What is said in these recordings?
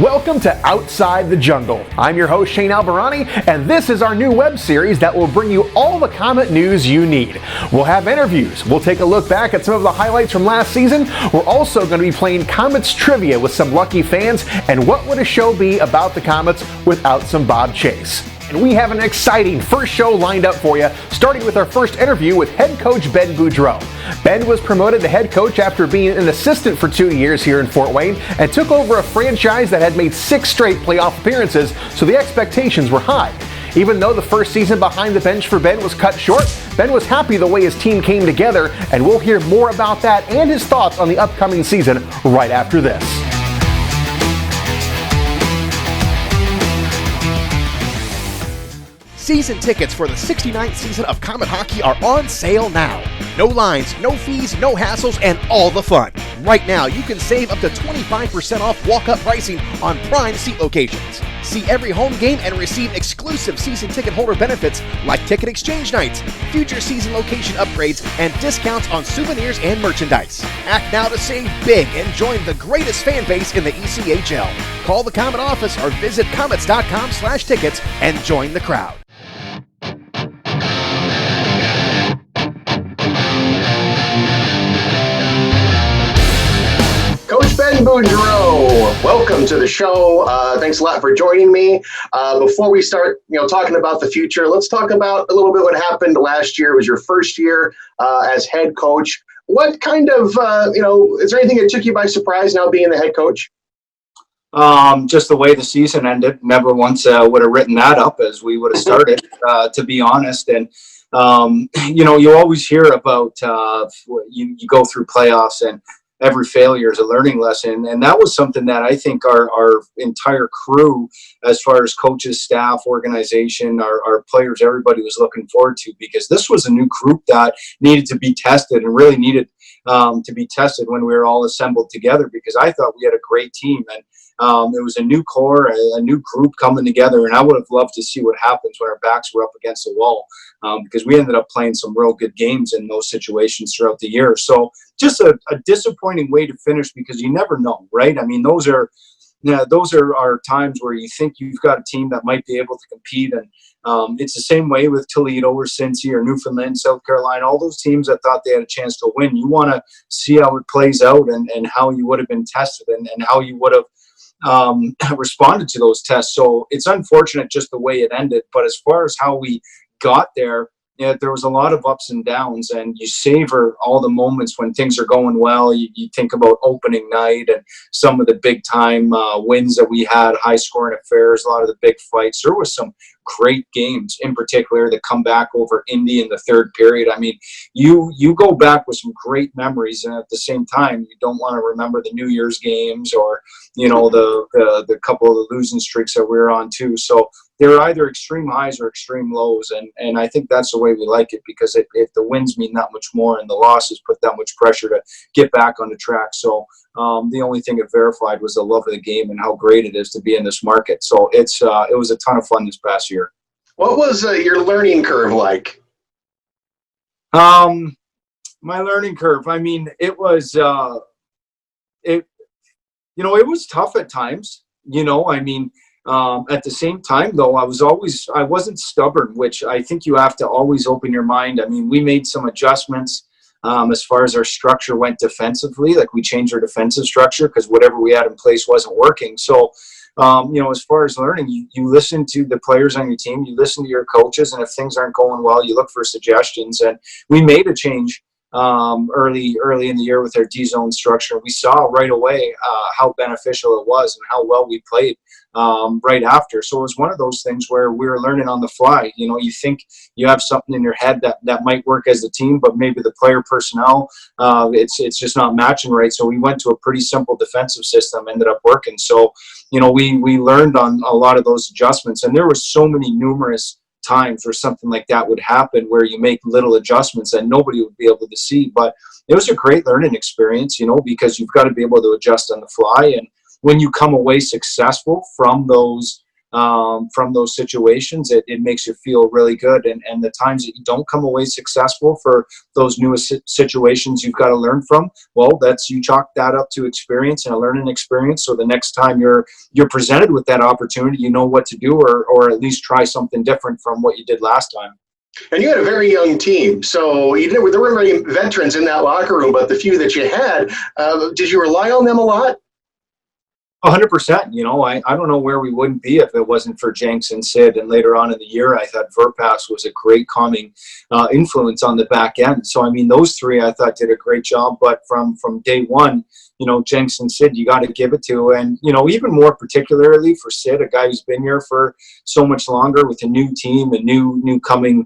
Welcome to Outside the Jungle. I'm your host, Shane Albahrani, and this is our new web series that will bring you all the Komet news you need. We'll have interviews. We'll take a look back at some of the highlights from last season. We're also going to be playing Komets trivia with some lucky fans, and what would a show be about the Komets without some Bob Chase? And we have an exciting first show lined up for you, starting with our first interview with head coach Ben Boudreau. Ben was promoted to head coach after being an assistant for 2 years here in Fort Wayne and took over a franchise that had made 6 straight playoff appearances, so the expectations were high. Even though the first season behind the bench for Ben was cut short, Ben was happy the way his team came together, and we'll hear more about that and his thoughts on the upcoming season right after this. Season tickets for the 69th season of Komet Hockey are on sale now. No lines, no fees, no hassles, and all the fun. Right now, you can save up to 25% off walk-up pricing on prime seat locations. See every home game and receive exclusive season ticket holder benefits like ticket exchange nights, future season location upgrades, and discounts on souvenirs and merchandise. Act now to save big and join the greatest fan base in the ECHL. Call the Komet office or visit komets.com/tickets and join the crowd. Coach Ben Boudreau, welcome to the show. Thanks a lot for joining me. Before we start, talking about the future, let's talk about a little bit what happened last year. It was your first year as head coach. What kind of, is there anything that took you by surprise now being the head coach? Just the way the season ended. Never once would have written that up as we would have started, to be honest. And you always hear about you go through playoffs and every failure is a learning lesson. And that was something that I think our entire crew, as far as coaches, staff, organization, our players, everybody was looking forward to, because this was a new group that needed to be tested and really needed to be tested when we were all assembled together, because I thought we had a great team. And it was a new core, a new group coming together, and I would have loved to see what happens when our backs were up against the wall, because we ended up playing some real good games in those situations throughout the year. So just a disappointing way to finish, because you never know, right? I mean, those are our times where you think you've got a team that might be able to compete, and it's the same way with Toledo or Cincy or Newfoundland, South Carolina, all those teams that thought they had a chance to win. You want to see how it plays out and how you would have been tested and how you would have responded to those tests. So it's unfortunate just the way it ended, but as far as how we got there, there was a lot of ups and downs, and you savor all the moments when things are going well. You think about opening night and some of the big time wins that we had, high scoring affairs, a lot of the big fights. There was some great games, in particular the comeback over Indy in the third period. I mean, you go back with some great memories, and at the same time, you don't want to remember the New Year's games or the couple of the losing streaks that we were on too. So they're either extreme highs or extreme lows, and I think that's the way we like it, because if the wins mean that much more and the losses put that much pressure to get back on the track. So the only thing it verified was the love of the game and how great it is to be in this market. So it was a ton of fun this past year. What was your learning curve like? My learning curve, I mean, it was it was tough at times. At the same time, though, I wasn't stubborn, which I think you have to always open your mind. I mean, we made some adjustments as far as our structure went defensively. Like, we changed our defensive structure because whatever we had in place wasn't working. So, as far as learning, you listen to the players on your team, you listen to your coaches, and if things aren't going well, you look for suggestions. And we made a change early in the year with our D-zone structure. We saw right away how beneficial it was and how well we played right after. So it was one of those things where we were learning on the fly. You think you have something in your head that might work as a team, but maybe the player personnel, it's just not matching right. So we went to a pretty simple defensive system, ended up working. So, we learned on a lot of those adjustments, and there were so many numerous times where something like that would happen, where you make little adjustments and nobody would be able to see. But it was a great learning experience, because you've got to be able to adjust on the fly. And when you come away successful from those from those situations, it makes you feel really good. And the times that you don't come away successful for those newest situations you've got to learn from, well, you chalk that up to experience and a learning experience. So the next time you're presented with that opportunity, you know what to do, or at least try something different from what you did last time. And you had a very young team, so there weren't many veterans in that locker room, but the few that you had, did you rely on them a lot? 100%. You know, I don't know where we wouldn't be if it wasn't for Jenks and Sid. And later on in the year, I thought Verpass was a great calming influence on the back end. So, I mean, those three I thought did a great job. But from day one, you know, Jenks and Sid, you got to give it to. And, you know, even more particularly for Sid, a guy who's been here for so much longer with a new team, a new coming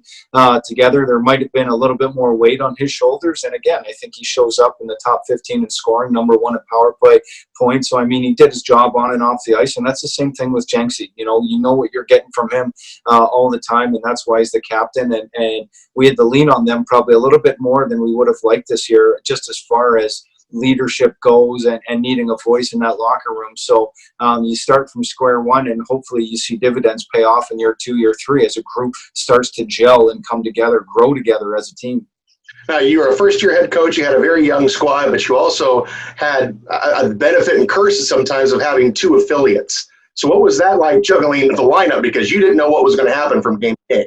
together, there might have been a little bit more weight on his shoulders. And again, I think he shows up in the top 15 in scoring, number one in power play points. So, I mean, he did his job on and off the ice. And that's the same thing with Jenksy. You know what you're getting from him all the time. And that's why he's the captain. And we had to lean on them probably a little bit more than we would have liked this year, just as far as leadership goes and needing a voice in that locker room. So you start from square one, and hopefully you see dividends pay off in year 2, year 3 as a group starts to gel and come together, grow together as a team. Now, you were a first-year head coach. You had a very young squad, but you also had a benefit and curse sometimes of having 2 affiliates. So what was that like juggling the lineup, because you didn't know what was going to happen from game to game?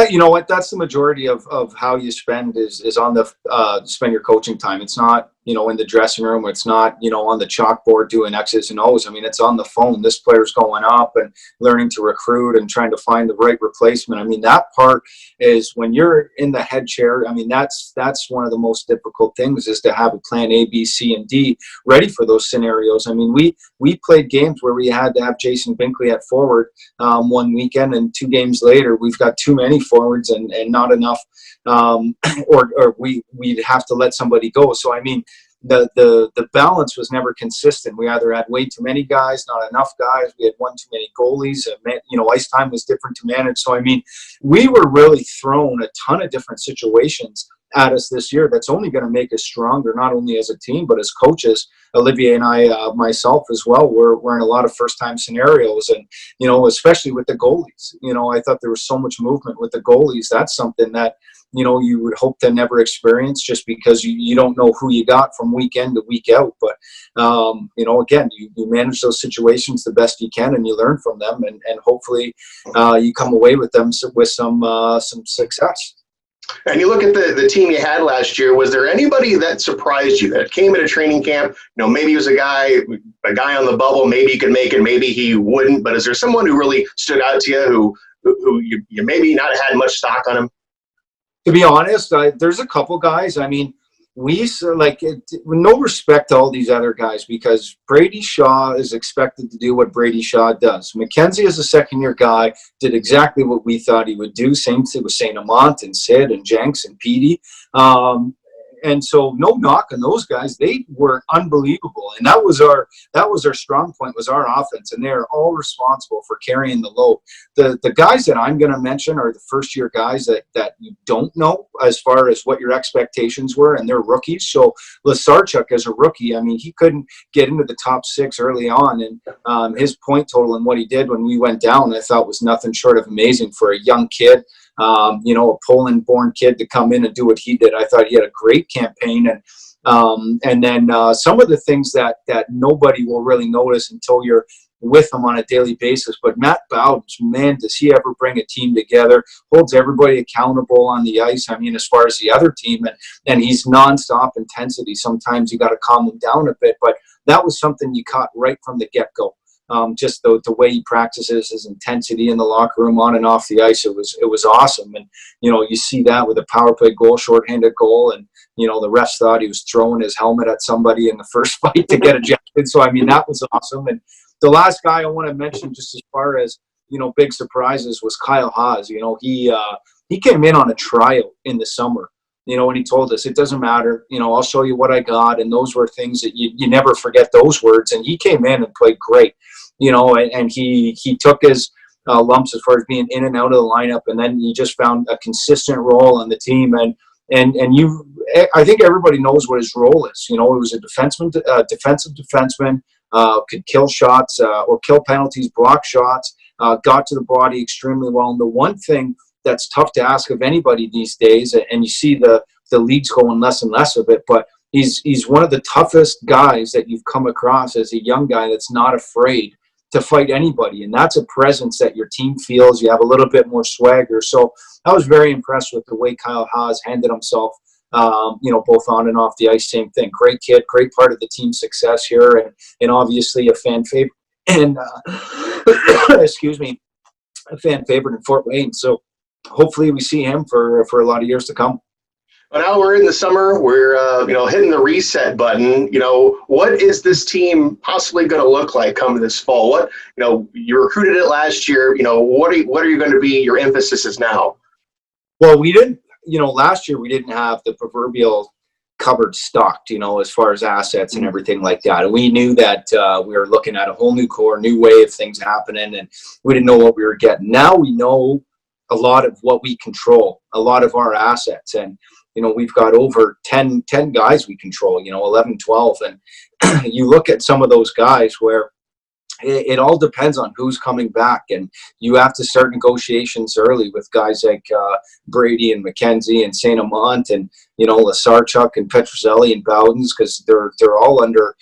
You know what? That's the majority of how you spend is on the spend your coaching time. It's not, you know, in the dressing room. It's not, you know, on the chalkboard doing X's and O's. I mean, it's on the phone. This player's going up and learning to recruit and trying to find the right replacement. I mean, that part is when you're in the head chair. I mean, that's one of the most difficult things, is to have a plan A, B, C, and D ready for those scenarios. I mean, we played games where we had to have Jason Binkley at forward one weekend, and 2 games later, we've got too many forwards and not enough, or we'd have to let somebody go. So, I mean, the balance was never consistent. We either had way too many guys, not enough guys. We had one too many goalies. You know, ice time was different to manage. So, I mean, we were really thrown a ton of different situations at us this year. That's only going to make us stronger, not only as a team, but as coaches. Olivier and I, myself as well, we're in a lot of first-time scenarios. And, you know, especially with the goalies, you know, I thought there was so much movement with the goalies. That's something that, you know, you would hope to never experience, just because you don't know who you got from week in to week out. But, you know, again, you manage those situations the best you can, and you learn from them, and hopefully you come away with them with some success. And you look at the team you had last year, was there anybody that surprised you that came into training camp? You know, maybe he was a guy on the bubble, maybe he could make it, maybe he wouldn't, but is there someone who really stood out to you who you maybe not had much stock on him? To be honest, there's a couple guys. I mean, no respect to all these other guys, because Brady Shaw is expected to do what Brady Shaw does. McKenzie, as a second-year guy, did exactly what we thought he would do. Same thing with St. Amant and Sid and Jenks and Petey. And so no knock on those guys. They were unbelievable. And that was our strong point, was our offense. And they're all responsible for carrying the load. The guys that I'm going to mention are the first year guys that you don't know as far as what your expectations were, and they're rookies. So Lasarchuk, as a rookie, I mean, he couldn't get into the top 6 early on. And his point total and what he did when we went down, I thought was nothing short of amazing for a young kid. You know, a Poland-born kid to come in and do what he did. I thought he had a great campaign, and then some of the things that nobody will really notice until you're with him on a daily basis. But Matt Bowdens, man, does he ever bring a team together? Holds everybody accountable on the ice. I mean, as far as the other team, and he's nonstop intensity. Sometimes you got to calm him down a bit, but that was something you caught right from the get-go. Just the way he practices, his intensity in the locker room, on and off the ice, it was awesome. And, you know, you see that with a power play goal, shorthanded goal, and, you know, the refs thought he was throwing his helmet at somebody in the first fight to get ejected. So, I mean, that was awesome. And the last guy I want to mention, just as far as, you know, big surprises, was Kyle Haas. You know, he came in on a tryout in the summer. You know, and he told us, it doesn't matter, you know, I'll show you what I got. And those were things that you never forget those words. And he came in and played great, you know, and he took his lumps as far as being in and out of the lineup. And then he just found a consistent role on the team. And I think everybody knows what his role is. You know, he was a defensive defenseman, could kill shots or kill penalties, block shots. got to the body extremely well. And the one thing that's tough to ask of anybody these days, and you see the leagues going less and less of it, but he's one of the toughest guys that you've come across as a young guy that's not afraid to fight anybody. And that's a presence that your team feels. You have a little bit more swagger. So I was very impressed with the way Kyle Haas handled himself, both on and off the ice. Same thing. Great kid, great part of the team's success here, and obviously a fan favorite. And excuse me, a fan favorite in Fort Wayne. So hopefully we see him for a lot of years to come. Well, now we're in the summer. We're hitting the reset button. What is this team possibly going to look like come this fall? What you recruited it last year. What are you going to be? Your emphasis is now. Well, we didn't. Last year we didn't have the proverbial cupboard stocked. As far as assets and everything like that. And we knew that we were looking at a whole new core, new way of things happening, and we didn't know what we were getting. Now we know a lot of what we control, a lot of our assets, and we've got over 10 guys we control, 11, 12. And you look at some of those guys where it all depends on who's coming back. And you have to start negotiations early with guys like Brady and McKenzie and St. Amant and, Lasarchuk and Petrozelli and Bowdens, because they're all under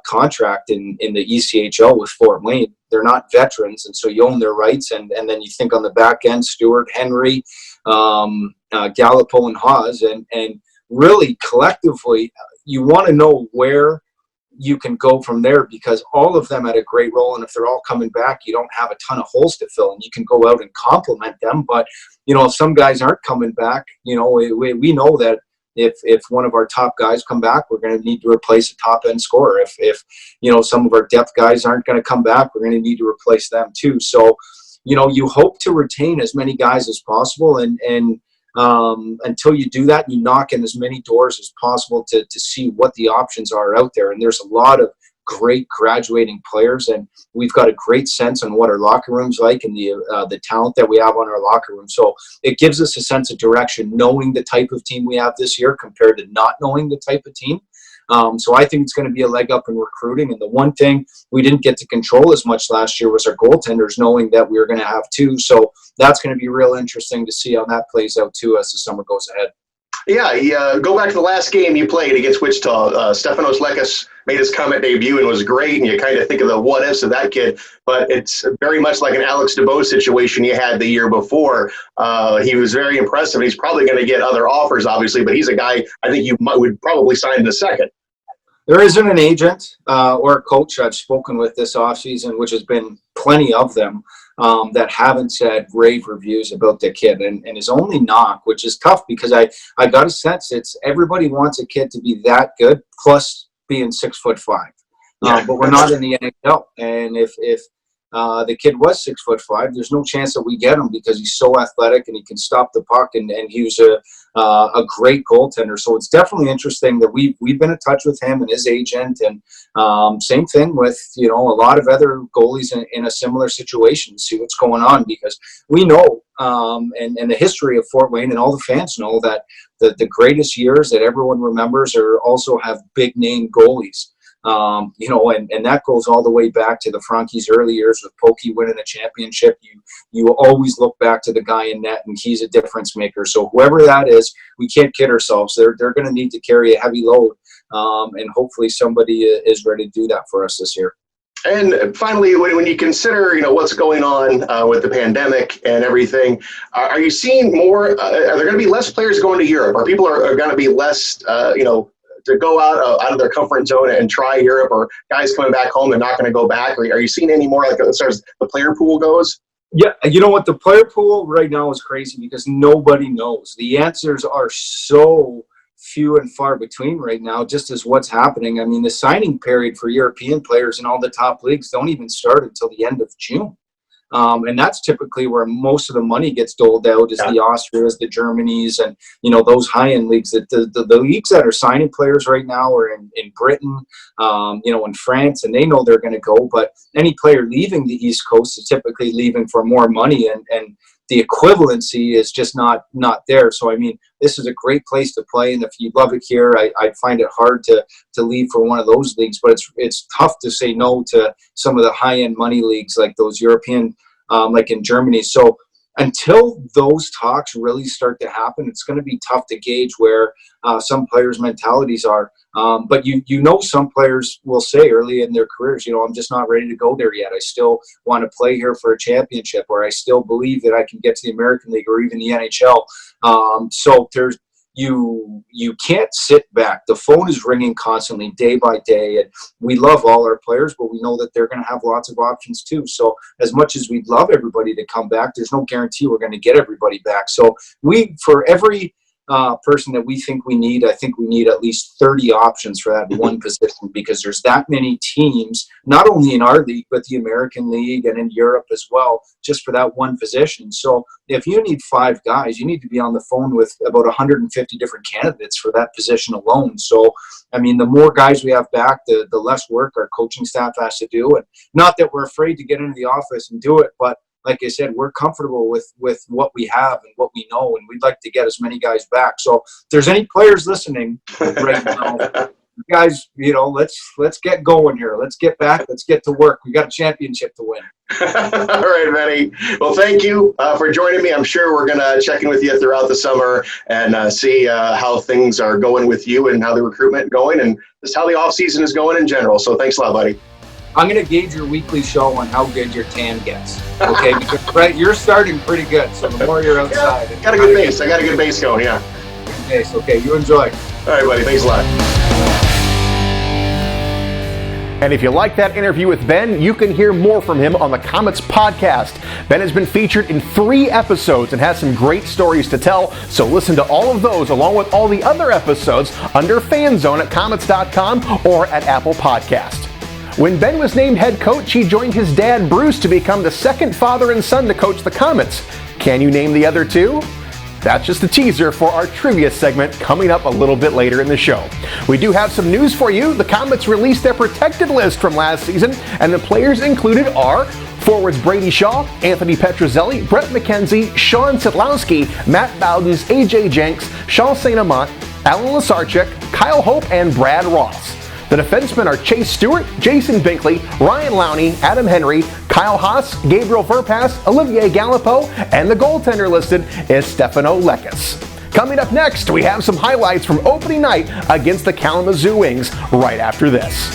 contract in the ECHL with Fort Wayne. They're not veterans, and so you own their rights. And then you think on the back end, Stewart, Henry, Gallipo and Haas, and really collectively you want to know where you can go from there, because all of them had a great role, and if they're all coming back, you don't have a ton of holes to fill, and you can go out and complement them. But if some guys aren't coming back, we know that if one of our top guys come back, we're going to need to replace a top end scorer. If some of our depth guys aren't going to come back, we're going to need to replace them too. So you hope to retain as many guys as possible, and until you do that, you knock in as many doors as possible to see what the options are out there. And there's a lot of great graduating players, and we've got a great sense on what our locker room's like and the talent that we have on our locker room. So it gives us a sense of direction, knowing the type of team we have this year compared to not knowing the type of team. So I think it's going to be a leg up in recruiting. And the one thing we didn't get to control as much last year was our goaltenders, knowing that we were going to have two. So that's going to be real interesting to see how that plays out too as the summer goes ahead. Yeah, go back to the last game you played against Wichita. Stefanos Lekas made his Komet debut and was great, and you kind of think of the what-ifs of that kid, but it's very much like an Alex DeBow situation you had the year before. He was very impressive. He's probably going to get other offers, obviously, but he's a guy I think you would probably sign in a second. There isn't an agent or a coach I've spoken with this offseason, which has been plenty of them, that haven't said rave reviews about the kid. And his only knock, which is tough because I got a sense it's everybody wants a kid to be that good, plus being 6'5". But we're not in the NHL. And if the kid was 6'5", there's no chance that we get him because he's so athletic and he can stop the puck, and he was a great goaltender. So it's definitely interesting that we've been in touch with him and his agent, and same thing with a lot of other goalies in a similar situation to see what's going on, because we know and the history of Fort Wayne and all the fans know that the greatest years that everyone remembers are also have big name goalies. And that goes all the way back to the Franke's early years with Pokey winning a championship. You always look back to the guy in net, and he's a difference maker. So whoever that is, we can't kid ourselves. They're going to need to carry a heavy load, and hopefully somebody is ready to do that for us this year. And finally, when you consider, what's going on with the pandemic and everything, are you seeing more? Are there going to be less players going to Europe? Or people are going to be less, to go out of their comfort zone and try Europe, or guys coming back home and not going to go back? Are you seeing any more, like as far as the player pool goes? Yeah, you know what? The player pool right now is crazy because nobody knows. The answers are so few and far between right now, just as what's happening. I mean, the signing period for European players in all the top leagues don't even start until the end of June. And that's typically where most of the money gets doled out, is the Austrias, the Germanys, and, those high-end leagues. The leagues that are signing players right now are in Britain, in France, and they know they're going to go. But any player leaving the East Coast is typically leaving for more money, and the equivalency is just not there. So, I mean, this is a great place to play, and if you love it here, I find it hard to leave for one of those leagues. But it's tough to say no to some of the high-end money leagues like those European like in Germany. So until those talks really start to happen, it's going to be tough to gauge where some players' mentalities are. But some players will say early in their careers, I'm just not ready to go there yet. I still want to play here for a championship, or I still believe that I can get to the American League or even the NHL. So you can't sit back. The phone is ringing constantly, day by day, and we love all our players, but we know that they're going to have lots of options too. So as much as we'd love everybody to come back, there's no guarantee we're going to get everybody back. So for every person that we think we need, I think we need at least 30 options for that one position, because there's that many teams, not only in our league, but the American League and in Europe as well, just for that one position. So if you need 5 guys, you need to be on the phone with about 150 different candidates for that position alone. So, I mean, the more guys we have back, the less work our coaching staff has to do. And not that we're afraid to get into the office and do it, but like I said, we're comfortable with what we have and what we know, and we'd like to get as many guys back. So if there's any players listening right now, guys, let's get going here. Let's get back. Let's get to work. We got a championship to win. All right, Benny. Well, thank you for joining me. I'm sure we're going to check in with you throughout the summer and see how things are going with you and how the recruitment going and just how the off season is going in general. So thanks a lot, buddy. I'm going to gauge your weekly show on how good your tan gets. Okay, because you're starting pretty good. So the more you're outside, yeah, got a good base. I got a good base going. Yeah. Good base. Okay, you enjoy. All right, buddy. Thanks a lot. And if you like that interview with Ben, you can hear more from him on the Komets podcast. Ben has been featured in 3 episodes and has some great stories to tell, so listen to all of those along with all the other episodes under Fan Zone at Komets.com or at Apple Podcast. When Ben was named head coach, he joined his dad Bruce to become the second father and son to coach the Komets. Can you name the other 2? That's just a teaser for our trivia segment coming up a little bit later in the show. We do have some news for you. The Komets released their protected list from last season, and the players included are forwards Brady Shaw, Anthony Petrozelli, Brett McKenzie, Sean Sitlowski, Matt Bowdens, AJ Jenks, Shaw St. Amant, Alan Lasarchuk, Kyle Hope, and Brad Ross. The defensemen are Chase Stewart, Jason Binkley, Ryan Lowney, Adam Henry, Kyle Haas, Gabriel Verpass, Olivier Gallipo, and the goaltender listed is Stefano Lekis. Coming up next, we have some highlights from opening night against the Kalamazoo Wings right after this.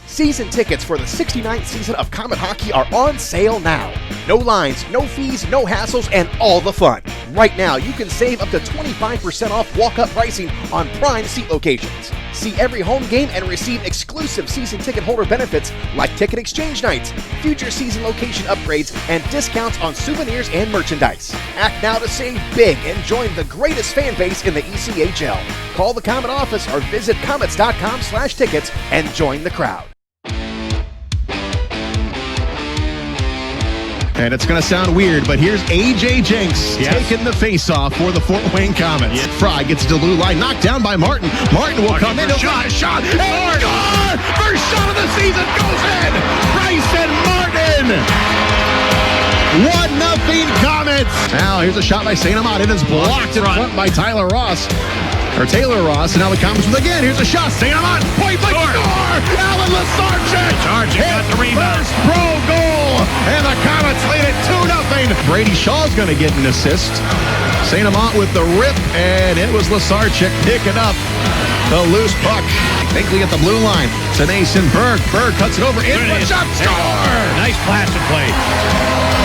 Season tickets for the 69th season of Komet Hockey are on sale now. No lines, no fees, no hassles, and all the fun. Right now, you can save up to 25% off walk-up pricing on prime seat locations. See every home game and receive exclusive season ticket holder benefits like ticket exchange nights, future season location upgrades, and discounts on souvenirs and merchandise. Act now to save big and join the greatest fan base in the ECHL. Call the Komet office or visit komets.com/tickets and join the crowd. And it's going to sound weird, but here's AJ Jenks taking the face-off for the Fort Wayne Komets. Yes. Fry gets to the blue line, knocked down by Martin. Martin will come in, he'll take a shot, and score! First shot of the season goes in! Bryson Martin! 1-0 Komets! Now here's a shot by St. Amant. It is blocked in front by Taylor Ross. And now the Komets with again. Here's a shot. St. Amant, point blank score! Alan Lasarchuk! Lasarchuk got the rebound. First pro goal! And the Komets lead it 2-0. Brady Shaw's going to get an assist. St. Amant with the rip, and it was Lasarchuk picking up the loose puck. Binkley at the blue line to Mason Berg. Berg cuts it over. In one shot, score! Nice passing play.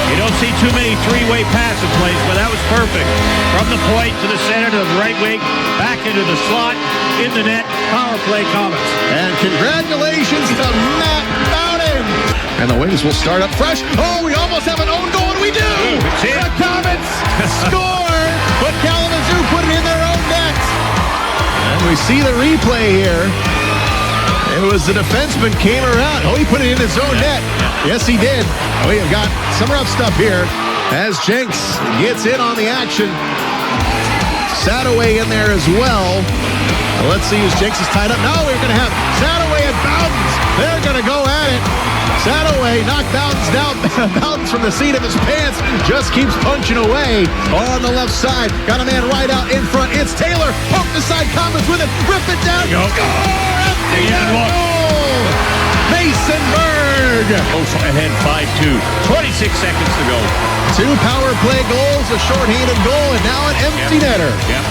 You don't see too many three-way passing plays, but that was perfect. From the point to the center to the right wing, back into the slot, in the net, power play Komets. And congratulations to Matt Bowden. And the Wings will start up fresh. Oh, we almost have an own goal, and we do! The Komets score, but Kalamazoo put it in their own net. And we see the replay here. It was the defenseman came around. Oh, he put it in his own net. Yes, he did. We have got some rough stuff here as Jenks gets in on the action. Sadaway in there as well. Let's see as Jenks is tied up. Now we're going to have Sadaway and Bowdens. They're going to go at it. Sadaway knocked Bowdens down. Bowdens from the seat of his pants just keeps punching away on the left side. Got a man right out in front. It's Taylor. Poke the side. Komets with it. Rip it down. Score! Empty net goal! Mason Berg. Ahead 5-2. 26 seconds to go. 2 power play goals, a shorthanded goal, and now an empty netter. Yep.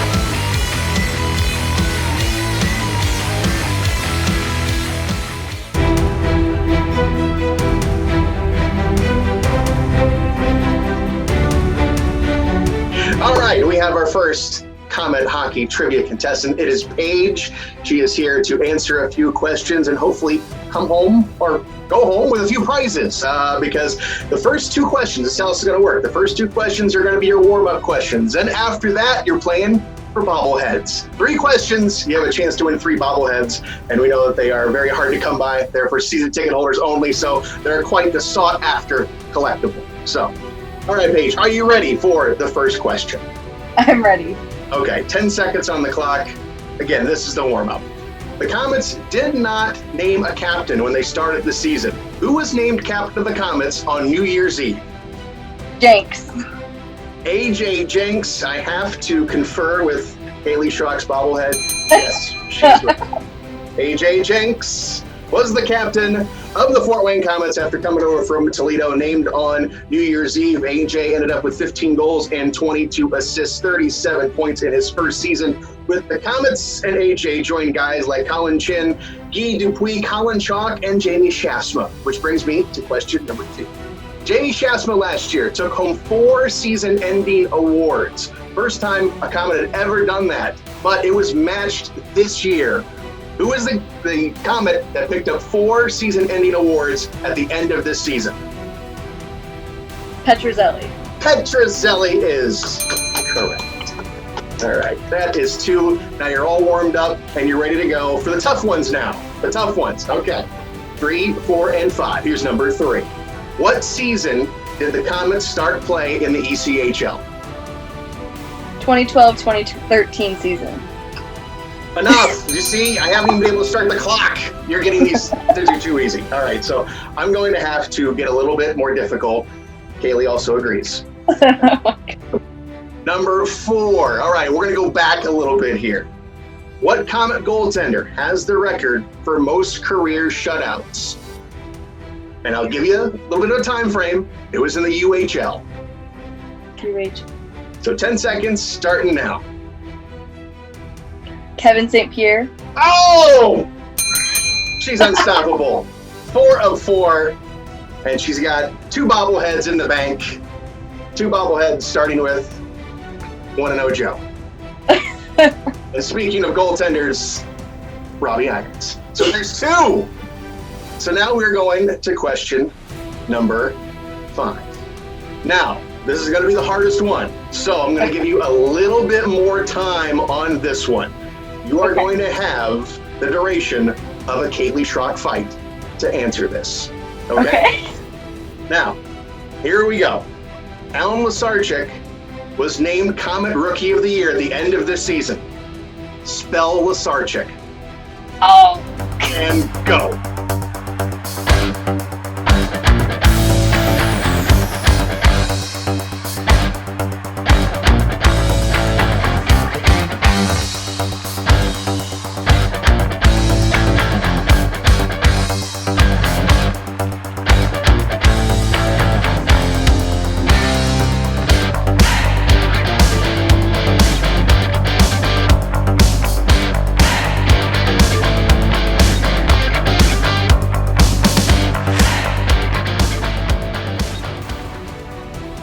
All right, we have our first Komet hockey trivia contestant. It is Paige. She is here to answer a few questions and hopefully come home or go home with a few prizes because the first 2 questions, this is how this is going to work. The first 2 questions are going to be your warm-up questions. And after that, you're playing for bobbleheads. 3 questions, you have a chance to win 3 bobbleheads. And we know that they are very hard to come by. They're for season ticket holders only, so they're quite the sought-after collectible. So, all right, Paige, are you ready for the first question? I'm ready. Okay, 10 seconds on the clock. Again, this is the warm-up. The Komets did not name a captain when they started the season. Who was named captain of the Komets on New Year's Eve? Jenks. AJ Jenks. I have to confer with Haley Schrock's bobblehead. Yes, she's right. AJ Jenks was the captain of the Fort Wayne Komets after coming over from Toledo, named on New Year's Eve. AJ ended up with 15 goals and 22 assists, 37 points in his first season with the Komets. And AJ joined guys like Colin Chin, Guy Dupuis, Colin Chalk, and Jamie Shasma, which brings me to question number 2. Jamie Shasma last year took home 4 season-ending awards. First time a Komet had ever done that, but it was matched this year. Who is the Komet that picked up 4 season-ending awards at the end of this season? Petrozelli. Petrozelli is correct. All right, that is 2. Now you're all warmed up and you're ready to go for the tough ones now. The tough ones. Okay. 3, 4, and 5. Here's number 3. What season did the Komets start play in the ECHL? 2012-2013 season. Enough. You see, I haven't even been able to start the clock. You're getting these are too easy. All right, so I'm going to have to get a little bit more difficult. Kaylee also agrees. Number 4. All right, we're going to go back a little bit here. What Komet goaltender has the record for most career shutouts? And I'll give you a little bit of a time frame. It was in the UHL. UH. So 10 seconds starting now. Kevin St. Pierre. Oh! She's unstoppable. 4 of 4. And she's got 2 bobbleheads in the bank. 2 bobbleheads starting with 1-0 Joe. And speaking of goaltenders, Robbie Irons. So there's 2. So now we're going to question number 5. Now, this is going to be the hardest one. So I'm going to give you a little bit more time on this one. You are going to have the duration of a Kaylee Schrock fight to answer this. Okay? Now, here we go. Alan Lasarchik was named Komet Rookie of the Year at the end of this season. Spell Lasarchik. Oh. And go.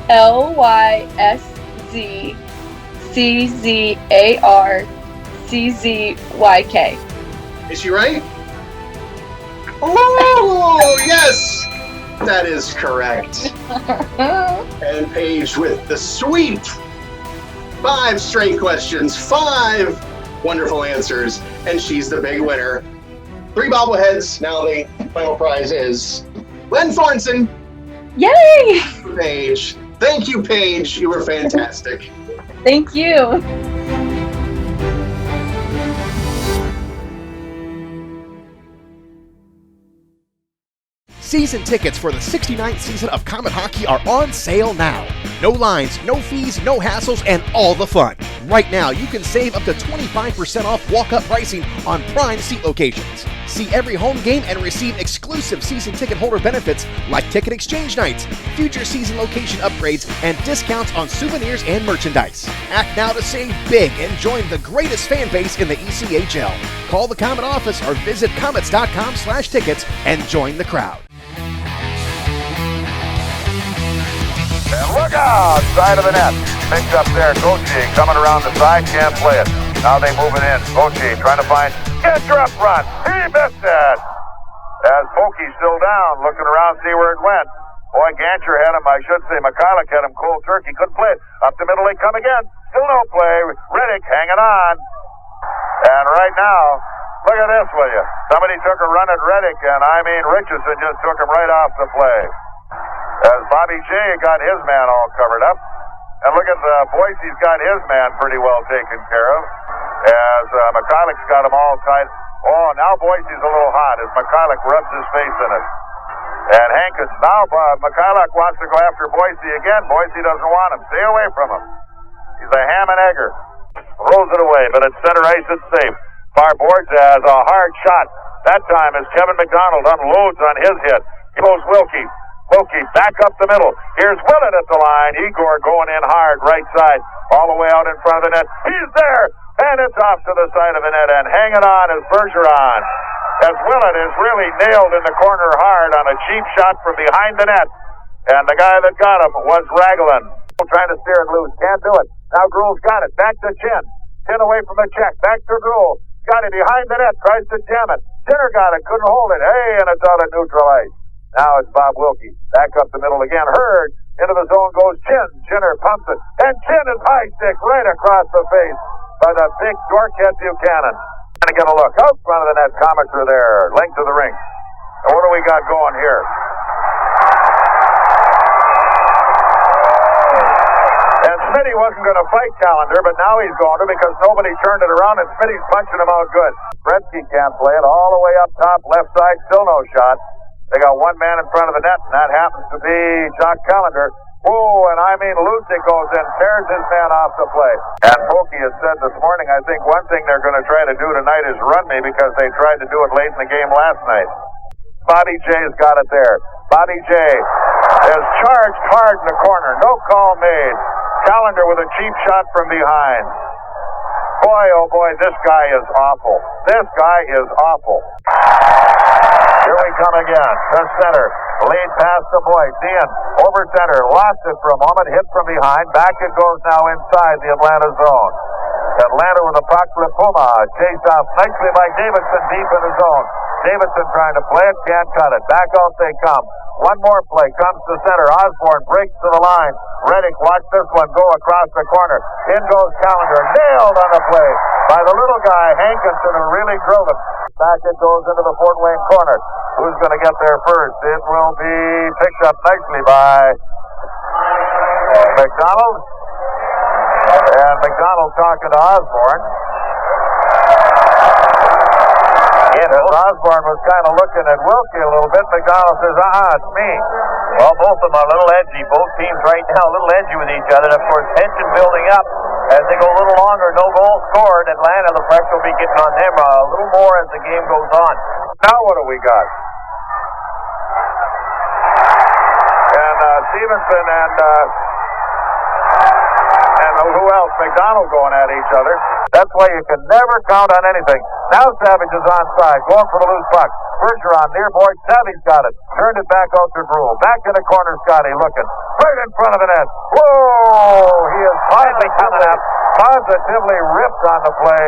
LYSGCZARCZYK. Is she right? Oh, yes! That is correct. And Paige with the sweet 5 straight questions, 5 wonderful answers, and she's the big winner. 3 bobbleheads. Now the final prize is Len Thornton. Yay! Paige. Thank you, Paige. You were fantastic. Thank you. Season tickets for the 69th season of Komet Hockey are on sale now. No lines, no fees, no hassles, and all the fun. Right now, you can save up to 25% off walk-up pricing on prime seat locations. See every home game and receive exclusive season ticket holder benefits like ticket exchange nights, future season location upgrades, and discounts on souvenirs and merchandise. Act now to save big and join the greatest fan base in the ECHL. Call the Komet office or visit komets.com/tickets and join the crowd. And look out! Side of the net. Picked up there. Gauthier coming around the side. Can't play it. Now they move it in. Gauthier trying to find Ginter up front. He missed it. As Pokey's still down, looking around, see where it went. Boy, Gancher had him, I should say. Mikhailuk had him cold turkey. Couldn't play it. Up the middle they come again. Still no play. Riddick hanging on. And right now, look at this, will you? Somebody took a run at Riddick, and I mean Richardson just took him right off the play. As Bobby J got his man all covered up. And look at Boise's got his man pretty well taken care of. As Mikhailuk's got him all tight. Oh, now Boise's a little hot as Mikhailuk rubs his face in it. And Hankins, now Mikhailuk wants to go after Boise again. Boise doesn't want him. Stay away from him. He's a ham and egger. Throws it away, but at center ice it's safe. Far boards has a hard shot. That time as Kevin McDonald unloads on his hit. He goes Wilkie. Wilkie back up the middle. Here's Willett at the line. Igor going in hard, right side, all the way out in front of the net. He's there, and it's off to the side of the net, and hanging on is Bergeron. As Willett is really nailed in the corner hard on a cheap shot from behind the net. And the guy that got him was Raglan. Trying to steer it loose. Can't do it. Now Gruel's got it. Back to Chin. Chin away from the check. Back to Gruel. Got it behind the net. Tries to jam it. Chinner got it. Couldn't hold it. Hey, and it's out of neutral ice. Now it's Bob Wilkie. Back up the middle again. Hurd. Into the zone goes Chin. Chinner pumps it. And Chin is high stick right across the face by the big Dorkhead Buchanan. Trying to get a look. Out front of the net. Komets are there. Length of the rink. And what do we got going here? And Smitty wasn't going to fight Callender, but now he's going to because nobody turned it around and Smitty's punching him out good. Gretzky can't play it all the way up top, left side, still no shot. They got one man in front of the net, and that happens to be Jock Callender. Oh, and I mean Lucic goes in, tears his man off the play. And Pokey has said this morning, I think one thing they're going to try to do tonight is run me because they tried to do it late in the game last night. Bobby J's got it there. Bobby J has charged hard in the corner. No call made. Callender with a cheap shot from behind. Boy, oh boy, this guy is awful. This guy is awful. Here we come again. To center. Lead pass to Boyd. Dean over center. Lost it for a moment. Hit from behind. Back it goes now inside the Atlanta zone. Atlanta with a puck to Puma. Chased off nicely by Davidson deep in the zone. Davidson trying to play it. Can't cut it. Back out they come. One more play. Comes to center. Osborne breaks to the line. Reddick, watch this one go across the corner. In goes Callender. Nailed on the play by the little guy, Hankinson, who really drove it. Back it goes into the Fort Wayne corner. Who's going to get there first? It will be picked up nicely by McDonald. And McDonald talking to Osborne. As Osborne was kind of looking at Wilkie a little bit, McDonald says, it's me. Well, both of them are a little edgy. Both teams right now a little edgy with each other. And, of course, tension building up as they go a little longer. No goal scored. Atlanta, the pressure will be getting on them a little more as the game goes on. Now what do we got? And Stevenson and who else? McDonald going at each other. That's why you can never count on anything. Now Savage is onside, going for the loose puck. Bergeron near board. Savage got it. Turned it back out to Gruel. Back in the corner, Scotty looking. Right in front of the net. Whoa! He is positively ripped on the play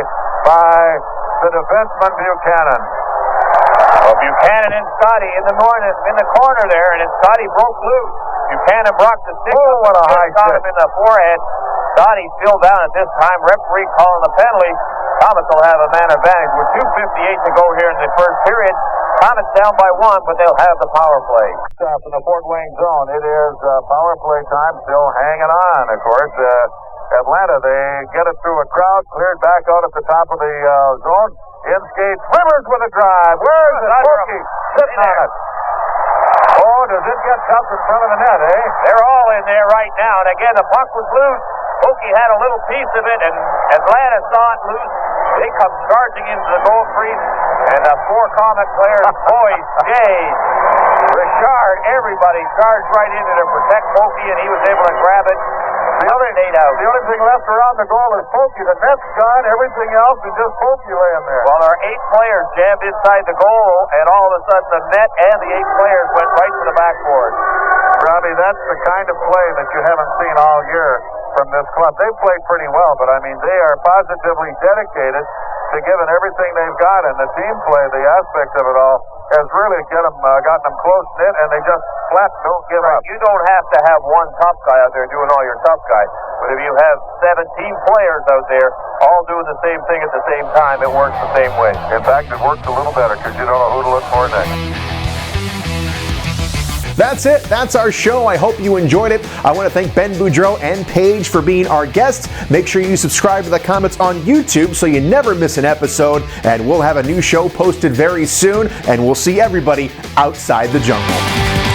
by the defenseman Buchanan. Well, Buchanan and Scotty in the corner there, and Scotty broke loose. Buchanan brought the stick. Oh, what a high got him in the forehead. Scotty still down at this time. Referee calling the penalty. Komets will have a man advantage with 2:58 to go here in the first period. Komets down by 1, but they'll have the power play. Up in the Fort Wayne zone, it is power play time. Still hanging on, of course. Atlanta, they get it through a crowd, cleared back out at the top of the zone. In skates Rivers with a drive. Where is it? Pokey sitting on it. Oh, does it get tough in front of the net, eh? They're all in there right now. And again, the puck was loose. Pokey had a little piece of it, and Atlanta saw it loose. They come charging into the goal crease, and the 4 Komet players, boys, Jay, Richard, everybody charged right in to protect Pokey, and he was able to grab it. The only thing left around the goal is Pokey. The net's gone, everything else is just Pokey laying there. Well, our 8 players jammed inside the goal, and all of a sudden the net and the 8 players went right to the backboard. Robbie, that's the kind of play that you haven't seen all year from this club. They've played pretty well, but I mean, they are positively dedicated to giving everything they've got, and the team play, the aspect of it all, has really gotten them close knit, and they just flat don't give up. You don't have to have one tough guy out there doing all your tough guys, but if you have 17 players out there all doing the same thing at the same time, it works the same way. In fact, it works a little better because you don't know who to look for next. That's it. That's our show. I hope you enjoyed it. I want to thank Ben Boudreau and Paige for being our guests. Make sure you subscribe to the Komets on YouTube so you never miss an episode. And we'll have a new show posted very soon. And we'll see everybody outside the jungle.